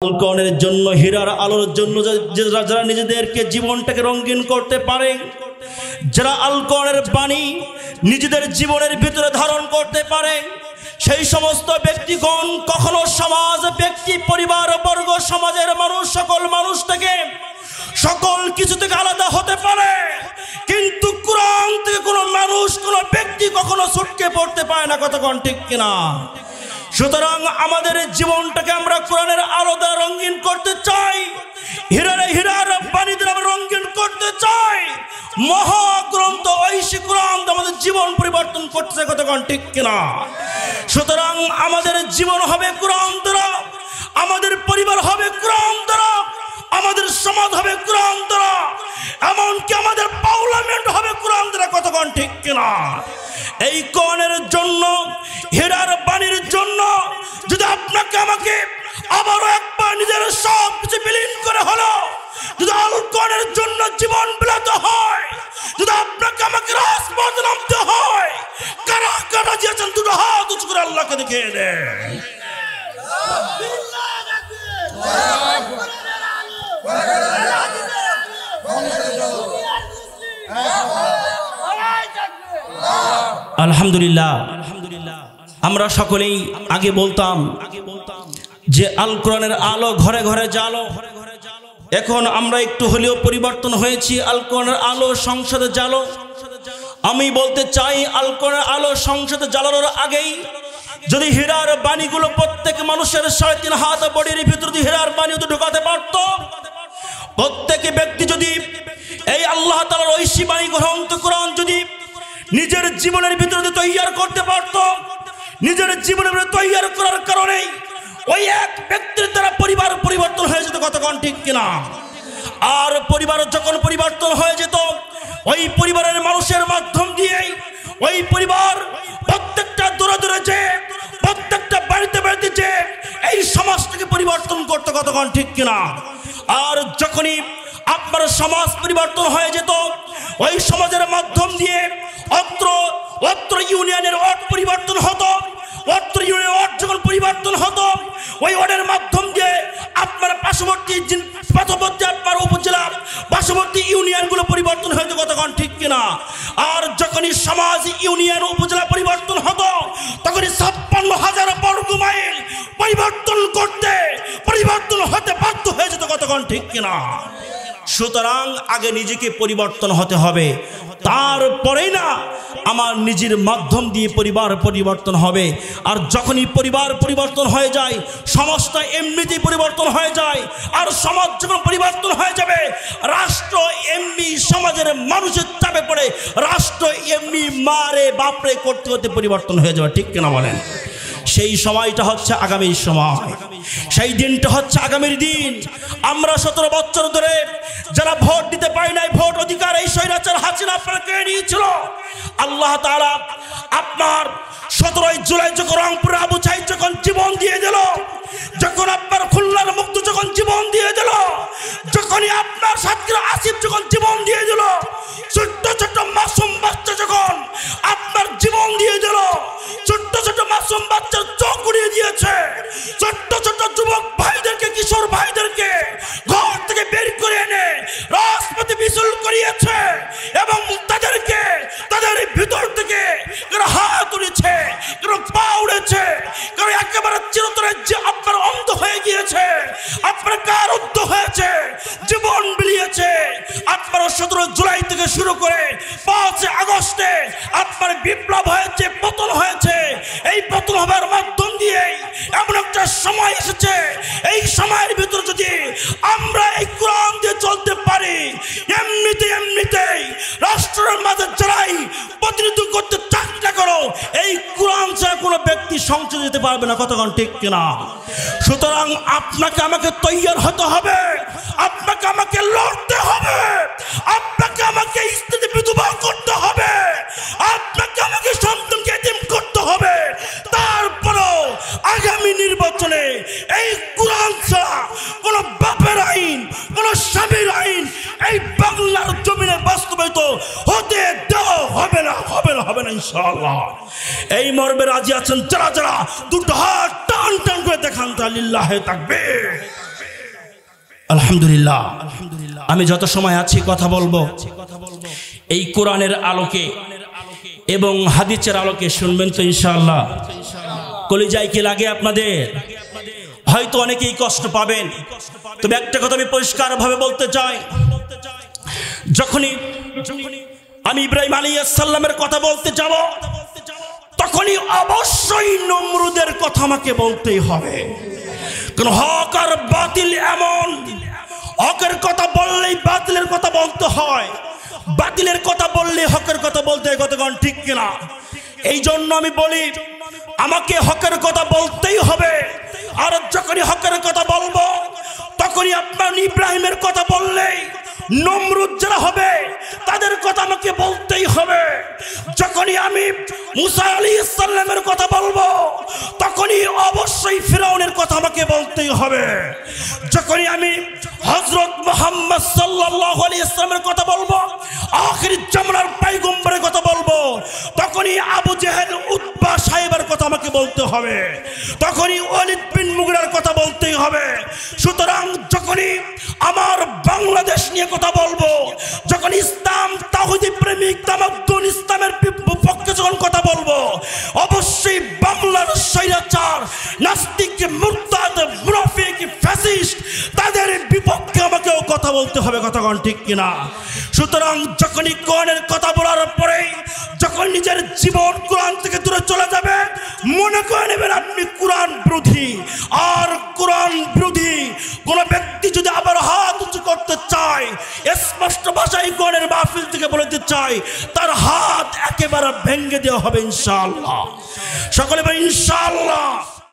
আলকনের জন্য হীরার আলোর জন্য যারা নিজেদেরকে জীবনটাকে রঙিন করতে পারে, যারা আলকনের বাণী নিজেদের জীবনের ভিতরে ধারণ করতে পারে, সেই সমস্ত ব্যক্তিগণ কখনো সমাজ, ব্যক্তি, পরিবার বর্গ, সমাজের মানুষ, সকল মানুষ থেকে, সকল কিছু থেকে আলাদা হতে পারে, কিন্তু কোরআন থেকে কোনো মানুষ, কোনো ব্যক্তি কখনো ছুটকে পড়তে পারে না। কতক্ষণ ঠিক কিনা? সুতরাং আমাদের জীবনটাকে আমরা কোরআনের আলো দ্বারা রঙিন করতে চাই, হীরার বাণী দ্বারা আমরা রঙিন করতে চাই। মহাগ্রন্থ ঐশী কোরআন আমাদের জীবন পরিবর্তন করতে। কতক্ষণ ঠিক কিনা? সুতরাং আমাদের জীবন হবে কোরআন দ্বারা, আমাদের পরিবার হবে কোরআন দ্বারা, আমাদের সমাজ হবে কোরআন দ্বারা, এমনকি আমাদের পার্লামেন্ট হবে কোরআন দ্বারা। কতক্ষণ ঠিক কিনা? এই কোরআনের জন্য, হীরার বাণীর জন্য যদি আপনাকে আমাকে আবারও একবার নিজের সব কিছু বিলীন করে হলো যদি আল কোরআনের জন্য জীবন বিলাতে হয়, যদি আপনাকে আমাকে রাজপথে নামতে হয়, কারা কারা দিয়েছেন দুটো হাত উঁচু করে আল্লাহকে দেখিয়ে দেন। আলহামদুলিল্লাহ, আমরা সকলেই আগে বলতাম যে আল কোরআনের আলো ঘরে ঘরে জ্বালো। এখন আমরা একটু হলেও পরিবর্তন হয়েছি, আল কোরআনের আলো সংসদে জ্বালো। আমি বলতে চাই, আল কোরআনের আলো সংসদে জ্বালানোর আগেই যদি হীরার বাণীগুলো প্রত্যেক মানুষের 3.5 হাত বডির ভিতরে যদি হীরার বাণী ঢুকাতে পারত, প্রত্যেক ব্যক্তি যদি এই আল্লাহ তাআলার ঐশী বাণী গ্রন্থ কোরআন যদি নিজের জীবনের ভিতরে তৈয়ার করতে পারত, নিজের জীবনের ভিতরে তৈয়ার করার কারণে ওই এক ব্যক্তির দ্বারা পরিবার পরিবর্তন হয়ে যেত। কতক্ষণ ঠিক কিনা? আর পরিবার যখন পরিবর্তন হয়ে যেত, ওই পরিবারের মানুষের মাধ্যম দিয়ে ওই পরিবার প্রত্যেকটা দূরে দূরে যে, প্রত্যেকটা বাড়িতে বাড়িতে যে এই সমাজটাকে পরিবর্তন করতে। কতক্ষণ ঠিক কিনা? আর যখনই আপনার সমাজ পরিবর্তন হয়ে যেত, ওই সমাজের মাধ্যম দিয়ে অত্র ইউনিয়নের ওয়ার্ড পরিবর্তন হতো। অত্র ইউনিয়নের ওয়ার্ড যখন পরিবর্তন হতো, ওই ওয়ার্ডের মাধ্যম দিয়ে আপনার পার্শ্ববর্তী আপনার উপজেলা পার্শ্ববর্তী ইউনিয়নগুলো পরিবর্তন হতো। কতক্ষণ ঠিক কিনা? আর যখনই সমাজ, ইউনিয়ন, উপজেলা পরিবর্তন হতো, তখনই 56,000 বর্গ মাইল পরিবর্তন হতে বাধ্য হয়ে যেত। কতক্ষণ ঠিক কিনা? সুতরাং আগে নিজেকে পরিবর্তন হতে হবে, তারপরেই না আমার নিজের মাধ্যম দিয়ে পরিবার পরিবর্তন হবে। আর যখনই পরিবার পরিবর্তন হয়ে যায়, সমাজটা এমনিতেই পরিবর্তন হয়ে যায়। আর সমাজ যখন পরিবর্তন হয়ে যাবে, রাষ্ট্র এমনি সমাজের মানুষের চাপে পড়ে রাষ্ট্র এমনি মারে বাপরে করতে করতে পরিবর্তন হয়ে যাবে। ঠিক কিনা বলেন? সেই সময়টা হচ্ছে আগামীর সময়, সেই দিনটা হচ্ছে আগামীর দিন। আমরা 17 বছর ধরে যারা ভোট দিতে পারি নাই, ভোট অধিকার এই স্বৈরাচার হাসিনা আপনারা কেড়ে নিয়েছিল। আল্লাহ তাআলা আপনার 17 জুলাই যখন রংপুরে আবু সাঈদ যখন জীবন দিয়ে দিল, যখন আপনার খুলনার মুক্ত যখন জীবন দিয়ে দিল, যখনই আপনার সাতক্ষীরা আসিফ যখন জীবন দিয়ে দিল, ছোট্ট ছোট্ট মাসুম বাচ্চা যখন আপনার জীবন দিয়ে দিল, ছোট্ট ছোট্ট মাসুম বাচ্চার চোখ উড়িয়ে দিয়েছে, ছোট্ট ছোট্ট যুবক ভাইদেরকে, কিশোর ভাইদেরকে ঘর থেকে বের করে এনে রাজপথে মিছিল করিয়েছে এবং তাদেরকে তাদের ভিতর থেকে হাত উড়েছে, পা উড়েছে, কারণ একেবারে চিরতরে যে আপনার অন্ধ হয়ে গিয়েছে, আপনার কার অন্ধ হয়েছে, জীবন বিলিয়েছে। আপনার 17 জুলাই থেকে শুরু করে 5 আগস্টে আপনার বিপ্লব হয়েছে, পতন হয়েছে। এই পতন হবার মাধ্যম দিয়ে এমন একটা সময় এসেছে, এই সময়ের ভিতরে যদি আমরা এই কোরআন দিয়ে চলতে পারি, এমনিতেই রাষ্ট্রের মাঝে যারাই প্রতিনিধিত্ব করতে চান না করো, এই কোরআন ছাড়া কোনো ব্যক্তি সংসদে যেতে পারবে না। কতক্ষণ ঠিক কিনা? সুতরাং আপনাকে আমাকে তৈয়ার হতে হবে, আপনাকে আমাকে লড়তে হবে, আপনাকে আমাকে স্ত্রী বিধবা করতে হবে, আপনাকে আমাকে সন্তানকে এতিম করতে হবে। তারপরও আগামী নির্বাচনে এই কোরআন ছাড়া কোনো বাপের আইন, কোনো স্বামীর আইন এই বাংলার জমিনে বাস্তবায়িত হতে দেওয়া হবে না, হবে না ইনশাআল্লাহ। এই মর্মে রাজি আছেন যারা যারা দুটো হাত টান টান করে দেখান, লিল্লাহে তাকবীর। আলহামদুলিল্লাহ, আমি যত সময় আছি কথা বলবো এই কোরআনের আলোকে এবং হাদিসের আলোকে। শুনবেন তো ইনশাআল্লাহ? কলিজায় কি লাগে আপনাদের? হয়তো অনেকেই কষ্ট পাবেন, তবে একটা কথা আমি পরিষ্কারভাবে বলতে চাই, যখনই আমি ইব্রাহিম আলাইহিস সালামের কথা বলতে যাব তখনই অবশ্যই নমরুদের কথা আমাকে বলতেই হবে। কারণ হক আর বাতিল এমন, হকের কথা বললেই বাতিলের কথা বলতে হয়, বাতিলের কথা বললে হকের কথা বলতে হয়। কতক্ষণ ঠিক কিনা? এই জন্য আমি বলি আমাকে হকের কথা বলতেই হবে। আর যখনই হকের কথা বলবো তখনই আপনার ইব্রাহিমের কথা বললেই নমরুদ যারা হবে তাদের কথা আমাকে বলতেই হবে। যখনই আমি মুসা আলাইহিস সালামের কথা বলবো তখনই অবশ্যই ফিরআউনের কথা আমাকে বলতেই হবে। যখনই আমি হযরত মুহাম্মদ সাল্লাল্লাহু আলাইহি ওয়াসাল্লামের কথা বলবো, আখির জামানার পয়গম্বরের কথা বলবো, তখনই আবু জেহেল উতবা সাহেবের কথা আমাকে বলতে হবে, তখনই ওয়ালিদ বিন মুগিরার কথা বলতেই হবে। সুতরাং যখনই আমার বাংলাদেশ নিয়ে কথা বলবো, যখন ইসলাম তাওহীদ প্রেমিক তামাদ্দুন ইসলামের পক্ষে যখন কথা বলবো, অবশ্যই বাংলার স্বৈরাচার, নাস্তিক, মুরতাদ, মুনাফিক, ফ্যাসিস্ট তাদের বিপক্ষে আমাকেও কথা বলতে হবে। কতক্ষণ ঠিক কিনা? সুতরাং যখনই কোরআনের কথা বলার পরে যখন নিজের জীবন কোরআন থেকে দূরে চলে যাবে, মনে করে নেবেন আপনি কোরআন বিরোধী। আর কোরআন বিরোধী কোন ব্যক্তি যদি আবার হাত উঁচু করতে চায়, স্পষ্ট ভাষায় কোরআনের মাহফিল থেকে বলতে চাই, তার হাত একেবারে ভেঙে দেওয়া হবে ইনশাআল্লাহ। সকলে বলেন ইনশাআল্লাহ।